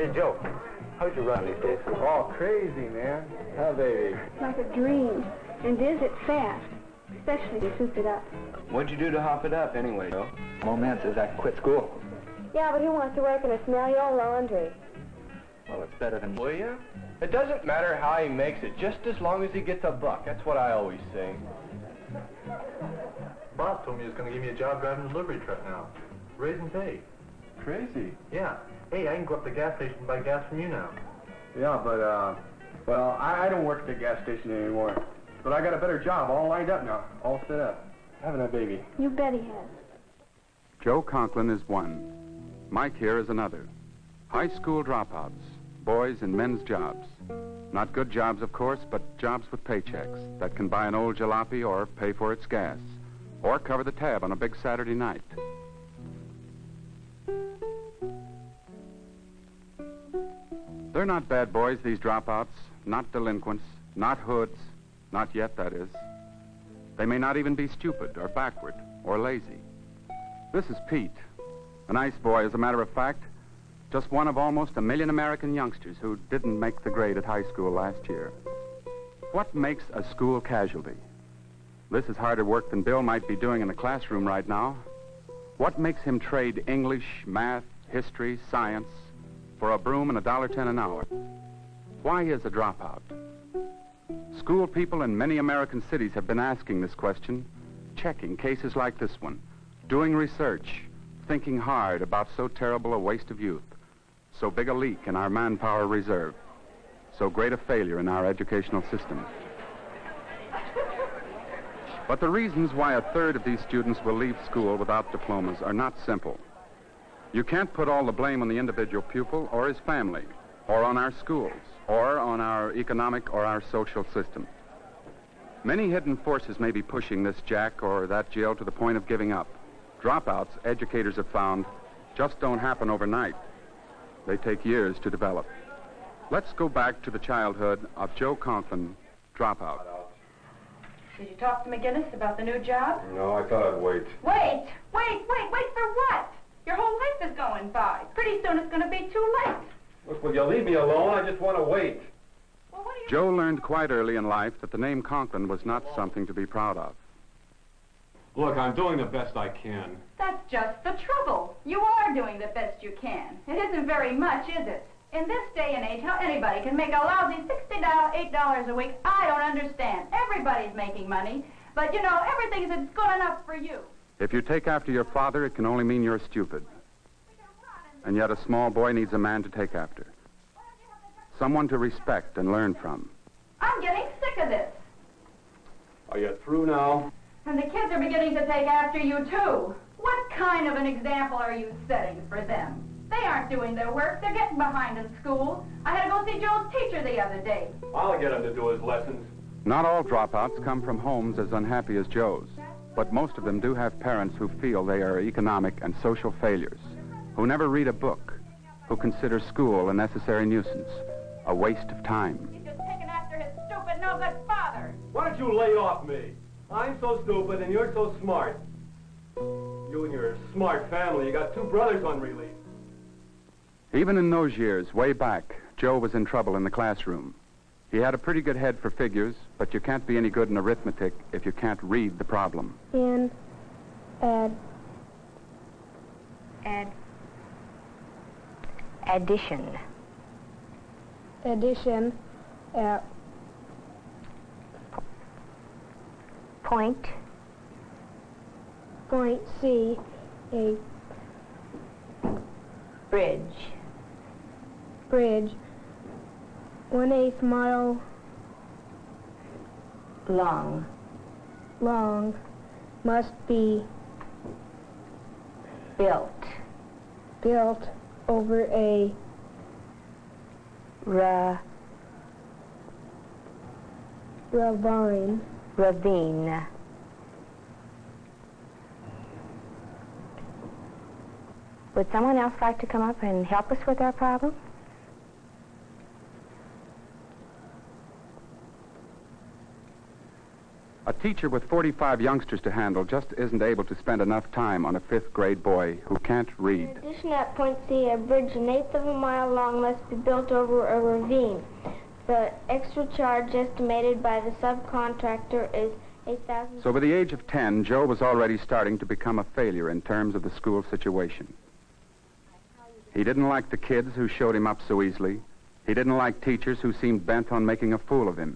Hey, Joe, how's your run these days? Oh, crazy, man. How baby? Like a dream. And is it fast? Especially to soup it up. What'd you do to hop it up, anyway, Joe? Old man says I can quit school. Yeah, but who wants to work in a smelly old laundry? Well, it's better than... Will you? It doesn't matter how he makes it, just as long as he gets a buck. That's what I always say. Boss told me he was going to give me a job driving a delivery truck now. Raising pay. Crazy. Yeah. Hey, I can go up to the gas station and buy gas from you now. Yeah, but, well, I don't work at the gas station anymore. But I got a better job all lined up now, all set up. Having a baby. You bet he has. Joe Conklin is one. Mike here is another. High school dropouts, boys in men's jobs. Not good jobs, of course, but jobs with paychecks that can buy an old jalopy or pay for its gas, or cover the tab on a big Saturday night. They're not bad boys, these dropouts, not delinquents, not hoods, not yet, that is. They may not even be stupid or backward or lazy. This is Pete, a nice boy, as a matter of fact, just one of almost 1 million American youngsters who didn't make the grade at high school last year. What makes a school casualty? This is harder work than Bill might be doing in the classroom right now. What makes him trade English, math, history, science for a broom and $1.10 an hour? Why is a dropout? School people in many American cities have been asking this question, checking cases like this one, doing research, thinking hard about so terrible a waste of youth, so big a leak in our manpower reserve, so great a failure in our educational system. But the reasons why a third of these students will leave school without diplomas are not simple. You can't put all the blame on the individual pupil or his family, or on our schools, or on our economic or our social system. Many hidden forces may be pushing this Jack or that Jill to the point of giving up. Dropouts, educators have found, just don't happen overnight. They take years to develop. Let's go back to the childhood of Joe Conklin, dropout. Did you talk to McGinnis about the new job? No, I thought I'd wait. Wait for what? Your whole life is going by. Pretty soon it's going to be too late. Look, will you leave me alone? I just want to wait. Well, what do you... Joe learned quite early in life that the name Conklin was not something to be proud of. Look, I'm doing the best I can. That's just the trouble. You are doing the best you can. It isn't very much, is it? In this day and age, how anybody can make a lousy $8 a week, I don't understand. Everybody's making money, but, you know, everything isn't good enough for you. If you take after your father, it can only mean you're stupid. And yet a small boy needs a man to take after. Someone to respect and learn from. I'm getting sick of this. Are you through now? And the kids are beginning to take after you, too. What kind of an example are you setting for them? They aren't doing their work. They're getting behind in school. I had to go see Joe's teacher the other day. I'll get him to do his lessons. Not all dropouts come from homes as unhappy as Joe's, but most of them do have parents who feel they are economic and social failures, who never read a book, who consider school a necessary nuisance, a waste of time. He's just taking after his stupid, no-good father. Why don't you lay off me? I'm so stupid and you're so smart. You and your smart family, you got 2 brothers on relief. Even in those years, way back, Joe was in trouble in the classroom. He had a pretty good head for figures, but you can't be any good in arithmetic if you can't read the problem. Addition. Addition. Point. Point C. A bridge. Bridge. 1/8 mile long. Long. Must be built. Built over a ravine. Would someone else like to come up and help us with our problem? A teacher with 45 youngsters to handle just isn't able to spend enough time on a 5th grade boy who can't read. In addition, at Point C, a bridge an eighth of a mile long must be built over a ravine. The extra charge estimated by the subcontractor is $8,000. So by the age of 10, Joe was already starting to become a failure in terms of the school situation. He didn't like the kids who showed him up so easily. He didn't like teachers who seemed bent on making a fool of him.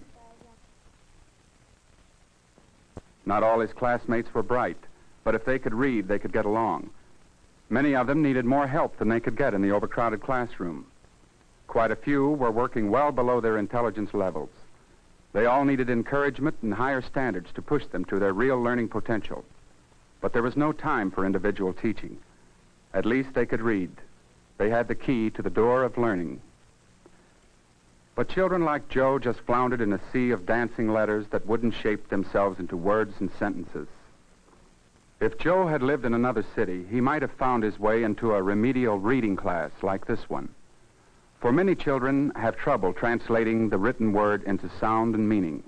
Not all his classmates were bright, but if they could read, they could get along. Many of them needed more help than they could get in the overcrowded classroom. Quite a few were working well below their intelligence levels. They all needed encouragement and higher standards to push them to their real learning potential. But there was no time for individual teaching. At least they could read. They had the key to the door of learning. But children like Joe just floundered in a sea of dancing letters that wouldn't shape themselves into words and sentences. If Joe had lived in another city, he might have found his way into a remedial reading class like this one. For many children have trouble translating the written word into sound and meaning.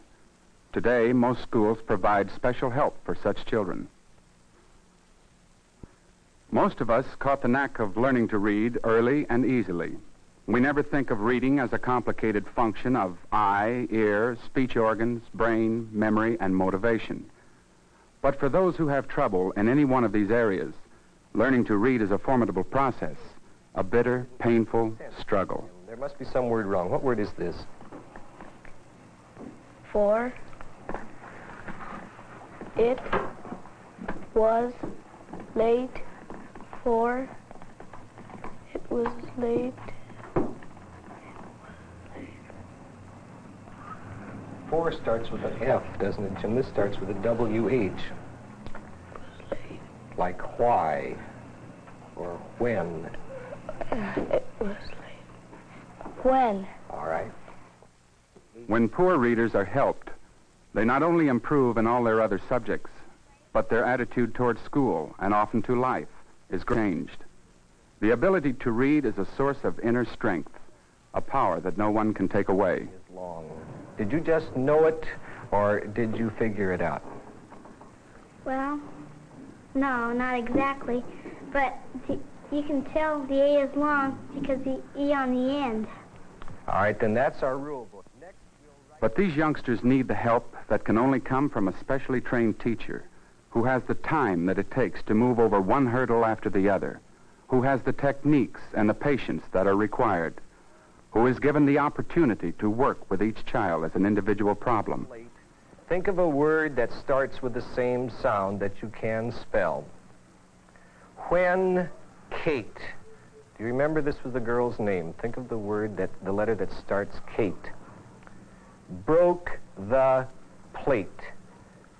Today, most schools provide special help for such children. Most of us caught the knack of learning to read early and easily. We never think of reading as a complicated function of eye, ear, speech organs, brain, memory, and motivation. But for those who have trouble in any one of these areas, learning to read is a formidable process, a bitter, painful struggle. There must be some word wrong. What word is this? 4. It was late. 4. It was late. 4 starts with an F, doesn't it, Jim? This starts with a W-H. Like why or when. It was late. When? All right. When poor readers are helped, they not only improve in all their other subjects, but their attitude toward school and often to life is changed. The ability to read is a source of inner strength, a power that no one can take away. Long. Did you just know it, or did you figure it out? Well, no, not exactly. But you can tell the A is long because the E on the end. All right, then that's our rule book. But these youngsters need the help that can only come from a specially trained teacher who has the time that it takes to move over one hurdle after the other, who has the techniques and the patience that are required, who is given the opportunity to work with each child as an individual problem. Think of a word that starts with the same sound that you can spell. When Kate, do you remember this was the girl's name? Think of the word the letter that starts Kate. Broke the plate.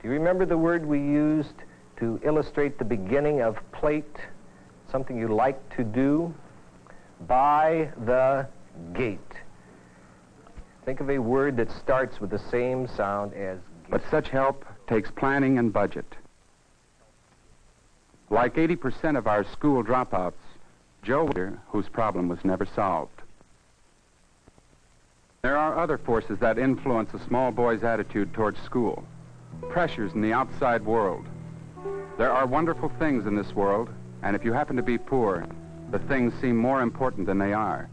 Do you remember the word we used to illustrate the beginning of plate? Something you like to do? By the gate. Think of a word that starts with the same sound as gate. But such help takes planning and budget. Like 80% of our school dropouts, Joe, whose problem was never solved. There are other forces that influence a small boy's attitude towards school. Pressures in the outside world. There are wonderful things in this world, and if you happen to be poor, the things seem more important than they are.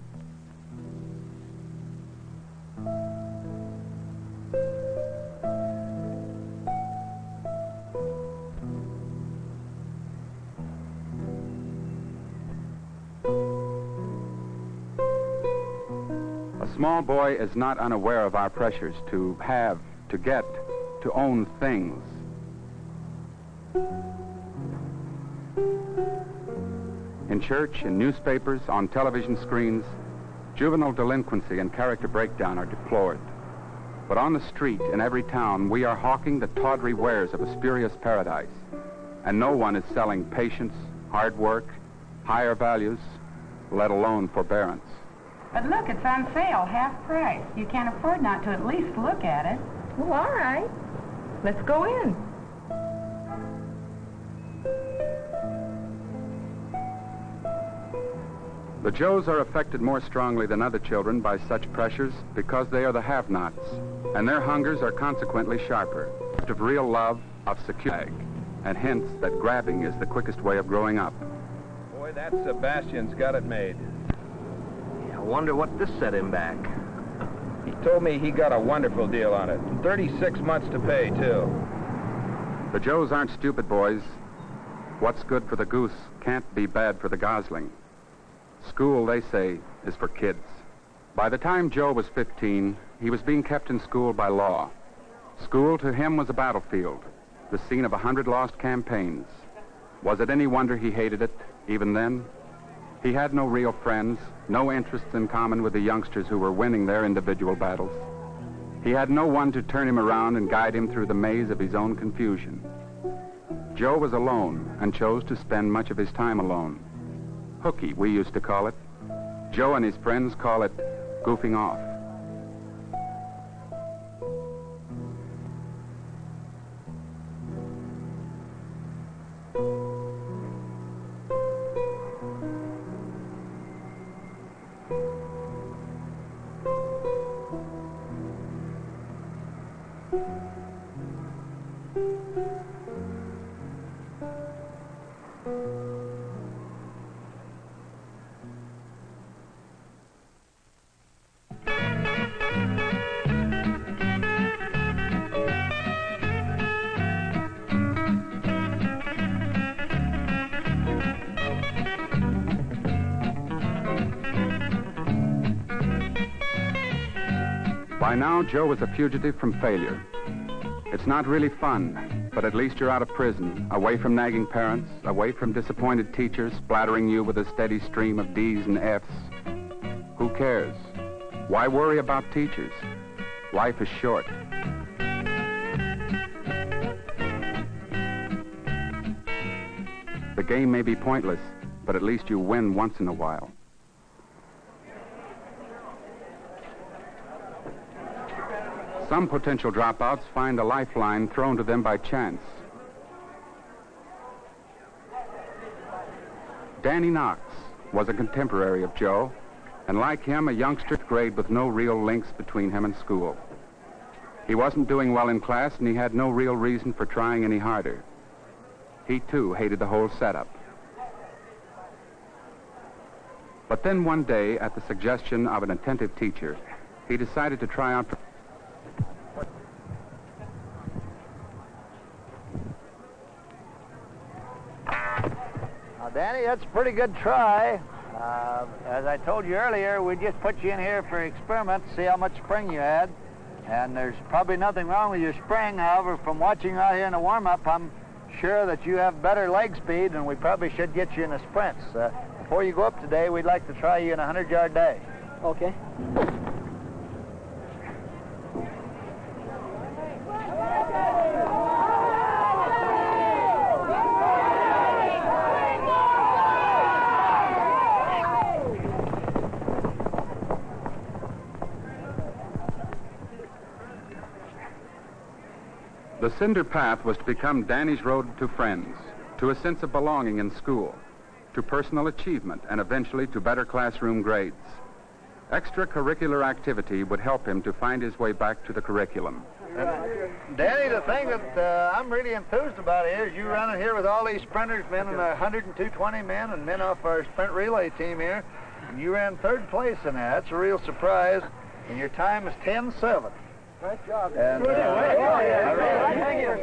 A small boy is not unaware of our pressures to have, to get, to own things. In church, in newspapers, on television screens, juvenile delinquency and character breakdown are deplored. But on the street, in every town, we are hawking the tawdry wares of a spurious paradise. And no one is selling patience, hard work, higher values, let alone forbearance. But look, it's on sale, half price. You can't afford not to at least look at it. Well, all right. Let's go in. The Joes are affected more strongly than other children by such pressures because they are the have-nots, and their hungers are consequently sharper. Of real love, of security, and hints that grabbing is the quickest way of growing up. Boy, that Sebastian's got it made. I wonder what this set him back. He told me he got a wonderful deal on it. 36 months to pay, too. The Joes aren't stupid, boys. What's good for the goose can't be bad for the gosling. School, they say, is for kids. By the time Joe was 15, he was being kept in school by law. School to him was a battlefield, the scene of 100 lost campaigns. Was it any wonder he hated it, even then? He had no real friends, no interests in common with the youngsters who were winning their individual battles. He had no one to turn him around and guide him through the maze of his own confusion. Joe was alone and chose to spend much of his time alone. Hooky, we used to call it. Joe and his friends call it goofing off. By now, Joe was a fugitive from failure. It's not really fun, but at least you're out of prison, away from nagging parents, away from disappointed teachers splattering you with a steady stream of D's and F's. Who cares? Why worry about teachers? Life is short. The game may be pointless, but at least you win once in a while. Some potential dropouts find a lifeline thrown to them by chance. Danny Knox was a contemporary of Joe, and like him, a youngster grade with no real links between him and school. He wasn't doing well in class, and he had no real reason for trying any harder. He, too, hated the whole setup. But then one day, at the suggestion of an attentive teacher, he decided to try out for... Now, Danny, that's a pretty good try. As I told you earlier, we just put you in here for an experiment to see how much spring you had. And there's probably nothing wrong with your spring. However, from watching you out here in the warm-up, I'm sure that you have better leg speed, and we probably should get you in the sprints. Before you go up today, we'd like to try you in a 100-yard dash. Okay. The cinder path was to become Danny's road to friends, to a sense of belonging in school, to personal achievement, and eventually to better classroom grades. Extracurricular activity would help him to find his way back to the curriculum. Danny, the thing that I'm really enthused about here is you running here with all these sprinters, men in 100 and 220 men, and men off our sprint relay team here. And you ran third place in that. That's a real surprise. And your time is 10:07. Nice job. And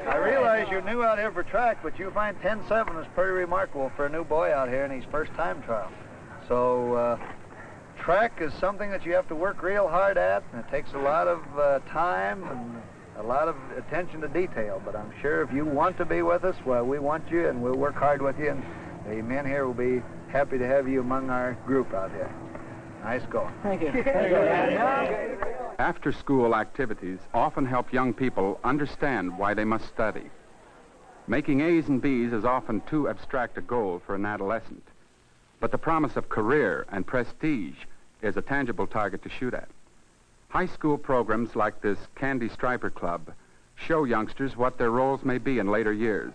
I realize you're new out here for track, but you find 10:07 is pretty remarkable for a new boy out here in his first time trial. So track is something that you have to work real hard at, and it takes a lot of time and a lot of attention to detail. But I'm sure if you want to be with us, well, we want you, and we'll work hard with you, and the men here will be happy to have you among our group out here. Nice going. Thank you. After-school activities often help young people understand why they must study. Making A's and B's is often too abstract a goal for an adolescent. But the promise of career and prestige is a tangible target to shoot at. High school programs like this Candy Striper Club show youngsters what their roles may be in later years,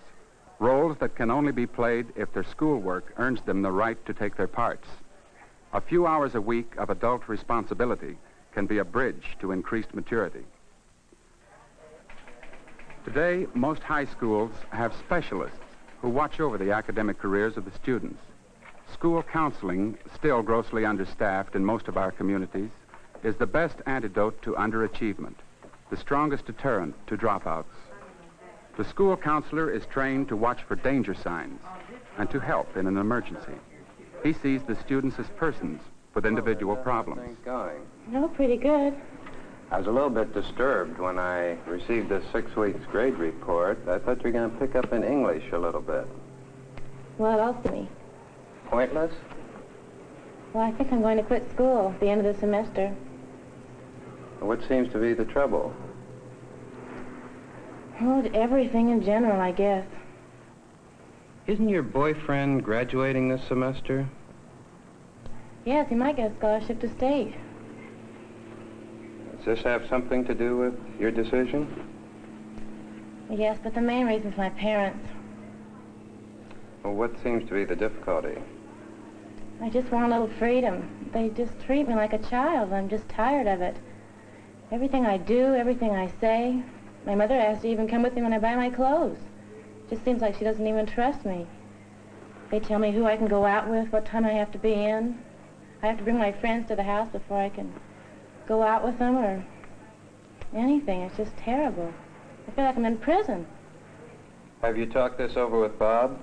roles that can only be played if their schoolwork earns them the right to take their parts. A few hours a week of adult responsibility can be a bridge to increased maturity. Today, most high schools have specialists who watch over the academic careers of the students. School counseling, still grossly understaffed in most of our communities, is the best antidote to underachievement, the strongest deterrent to dropouts. The school counselor is trained to watch for danger signs and to help in an emergency. He sees the students as persons with individual problems. Going. No, pretty good. I was a little bit disturbed when I received this 6 weeks grade report. I thought you were going to pick up in English a little bit. What else to me? Pointless? Well, I think I'm going to quit school at the end of the semester. What seems to be the trouble? Oh, everything in general, I guess. Isn't your boyfriend graduating this semester? Yes, he might get a scholarship to state. Does this have something to do with your decision? Yes, but the main reason is my parents. Well, what seems to be the difficulty? I just want a little freedom. They just treat me like a child. I'm just tired of it. Everything I do, everything I say. My mother has to even come with me when I buy my clothes. Just seems like she doesn't even trust me. They tell me who I can go out with, what time I have to be in. I have to bring my friends to the house before I can go out with them or anything. It's just terrible. I feel like I'm in prison. Have you talked this over with Bob?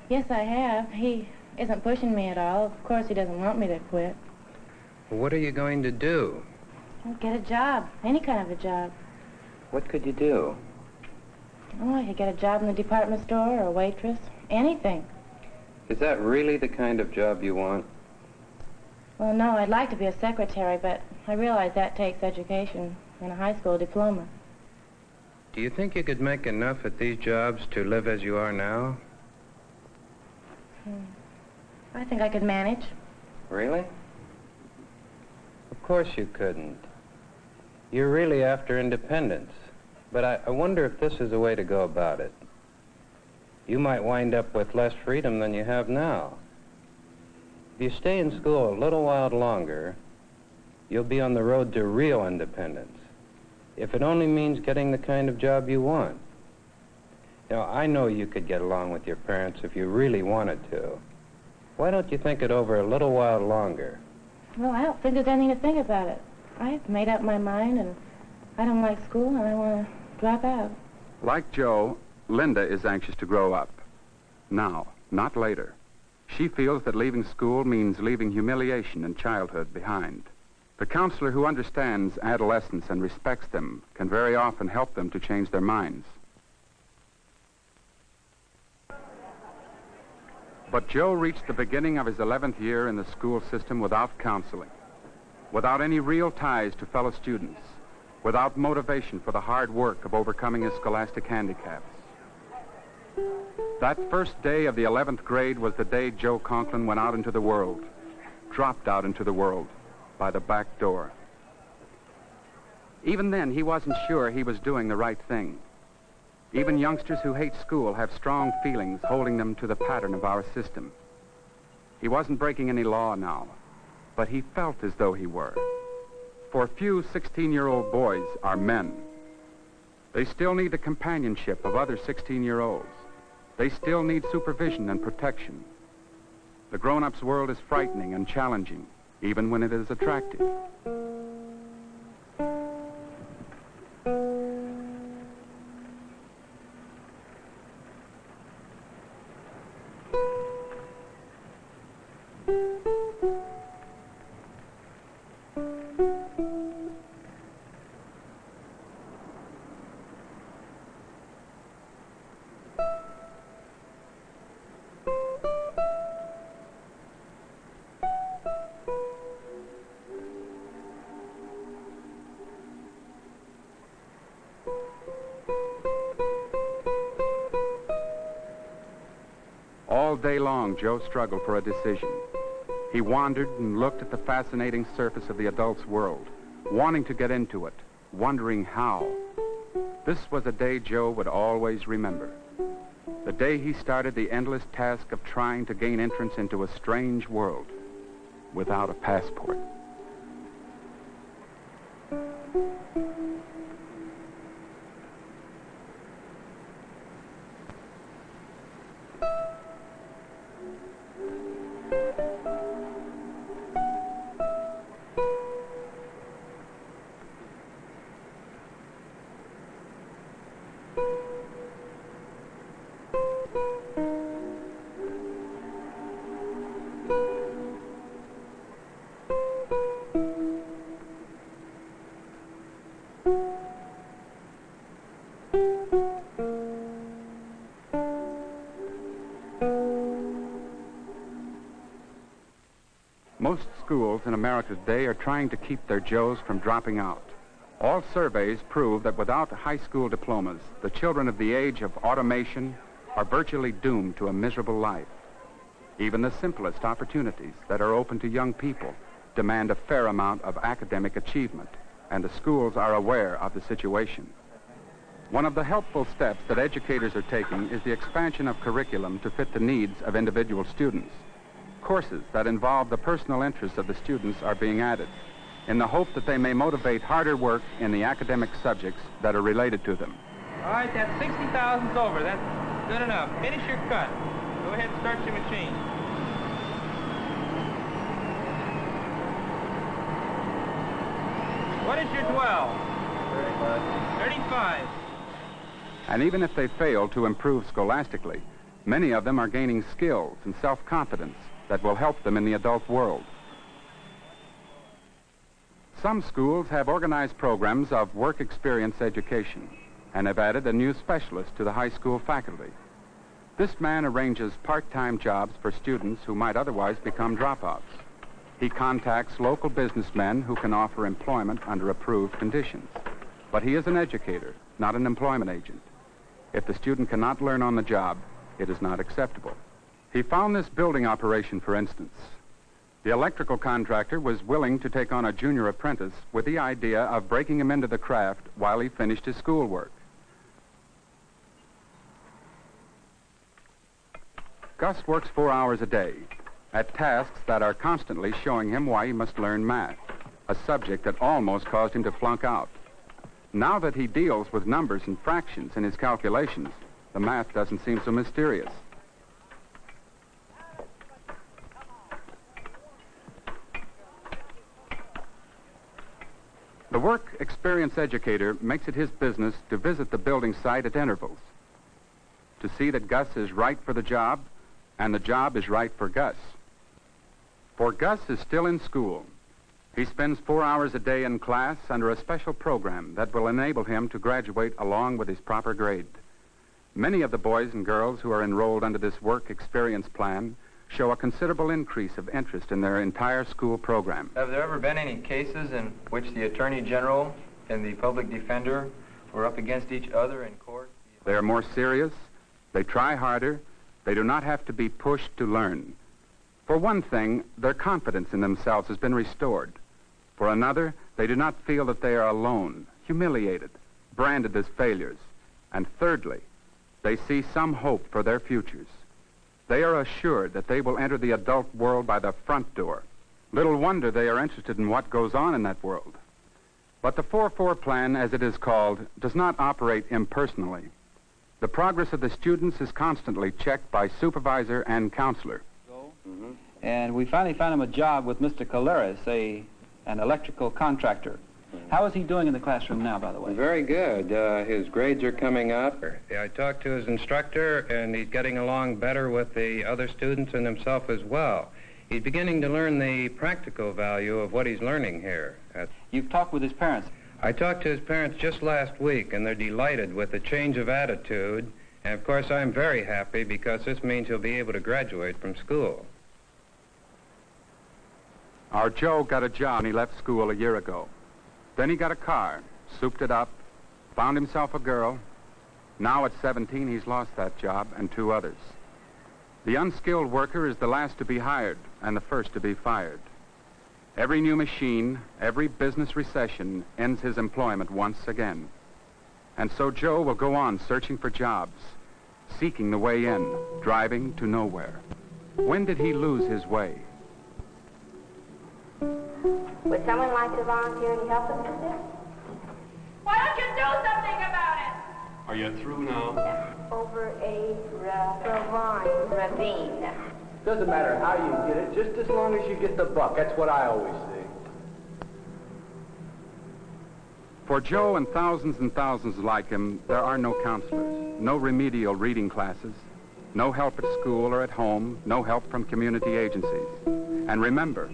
Yes, I have. He isn't pushing me at all. Of course, he doesn't want me to quit. Well, what are you going to do? I'll get a job, any kind of a job. What could you do? Oh, I could get a job in the department store or a waitress, anything. Is that really the kind of job you want? Well, no, I'd like to be a secretary, but I realize that takes education and a high school diploma. Do you think you could make enough at these jobs to live as you are now? I think I could manage. Really? Of course you couldn't. You're really after independence. But I wonder if this is the way to go about it. You might wind up with less freedom than you have now. If you stay in school a little while longer, you'll be on the road to real independence. If it only means getting the kind of job you want. You know, I know you could get along with your parents if you really wanted to. Why don't you think it over a little while longer? Well, I don't think there's anything to think about it. I've made up my mind, and I don't like school, and I want to drop out. Like Joe, Linda is anxious to grow up. Now, not later. She feels that leaving school means leaving humiliation and childhood behind. The counselor who understands adolescents and respects them can very often help them to change their minds. But Joe reached the beginning of his 11th year in the school system without counseling, without any real ties to fellow students, without motivation for the hard work of overcoming his scholastic handicaps. That first day of the 11th grade was the day Joe Conklin went out into the world, dropped out into the world by the back door. Even then, he wasn't sure he was doing the right thing. Even youngsters who hate school have strong feelings holding them to the pattern of our system. He wasn't breaking any law now, but he felt as though he were. For few 16-year-old boys are men. They still need the companionship of other 16-year-olds. They still need supervision and protection. The grown-ups world is frightening and challenging, even when it is attractive. All day long, Joe struggled for a decision. He wandered and looked at the fascinating surface of the adult's world, wanting to get into it, wondering how. This was a day Joe would always remember. The day he started the endless task of trying to gain entrance into a strange world. without a passport. Most schools in America today are trying to keep their Joes from dropping out. All surveys prove that without high school diplomas, the children of the age of automation are virtually doomed to a miserable life. Even the simplest opportunities that are open to young people demand a fair amount of academic achievement, and the schools are aware of the situation. One of the helpful steps that educators are taking is the expansion of curriculum to fit the needs of individual students. Courses that involve the personal interests of the students are being added in the hope that they may motivate harder work in the academic subjects that are related to them. All right, that 60,000's over. That's good enough. Finish your cut. Go ahead and start your machine. What is your 12? 35. And even if they fail to improve scholastically, many of them are gaining skills and self-confidence that will help them in the adult world. Some schools have organized programs of work experience education and have added a new specialist to the high school faculty. This man arranges part-time jobs for students who might otherwise become dropouts. He contacts local businessmen who can offer employment under approved conditions. But he is an educator, not an employment agent. If the student cannot learn on the job, it is not acceptable. He found this building operation, for instance. The electrical contractor was willing to take on a junior apprentice with the idea of breaking him into the craft while he finished his schoolwork. Gus works 4 hours a day at tasks that are constantly showing him why he must learn math, a subject that almost caused him to flunk out. Now that he deals with numbers and fractions in his calculations, the math doesn't seem so mysterious. The work experience educator makes it his business to visit the building site at intervals, to see that Gus is right for the job and the job is right for Gus. For Gus is still in school. He spends 4 hours a day in class under a special program that will enable him to graduate along with his proper grade. Many of the boys and girls who are enrolled under this work experience plan show a considerable increase of interest in their entire school program. Have there ever been any cases in which the Attorney General and the Public Defender were up against each other in court? They are more serious, they try harder, they do not have to be pushed to learn. For one thing, their confidence in themselves has been restored. For another, they do not feel that they are alone, humiliated, branded as failures. And thirdly, they see some hope for their futures. They are assured that they will enter the adult world by the front door. Little wonder they are interested in what goes on in that world. But the 4-4 plan, as it is called, does not operate impersonally. The progress of the students is constantly checked by supervisor and counselor. And we finally found him a job with Mr. Caleras, an electrical contractor. How is he doing in the classroom now, by the way? Very good. His grades are coming up. I talked to his instructor, and he's getting along better with the other students and himself as well. He's beginning to learn the practical value of what he's learning here. You've talked with his parents? I talked to his parents just last week, and they're delighted with the change of attitude. And, of course, I'm very happy because this means he'll be able to graduate from school. Our Joe got a job when he left school a year ago. Then he got a car, souped it up, found himself a girl. Now at 17, he's lost that job and 2 others. The unskilled worker is the last to be hired and the first to be fired. Every new machine, every business recession ends his employment once again. And so Joe will go on searching for jobs, seeking the way in, driving to nowhere. When did he lose his way? Would someone like to volunteer to help us with this? Why don't you do something about it? Are you through now? Over a ravine. Doesn't matter how you get it, just as long as you get the buck. That's what I always say. For Joe and thousands like him, there are no counselors, no remedial reading classes, no help at school or at home, no help from community agencies. And remember,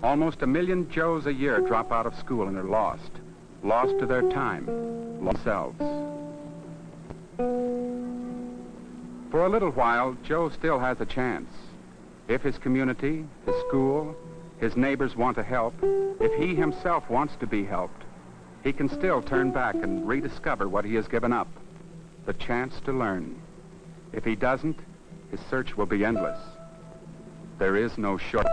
almost 1 million Joes a year drop out of school and are lost to their time, themselves. For a little while, Joe still has a chance. If his community, his school, his neighbors want to help, if he himself wants to be helped, he can still turn back and rediscover what he has given up, the chance to learn. If he doesn't, his search will be endless. There is no short.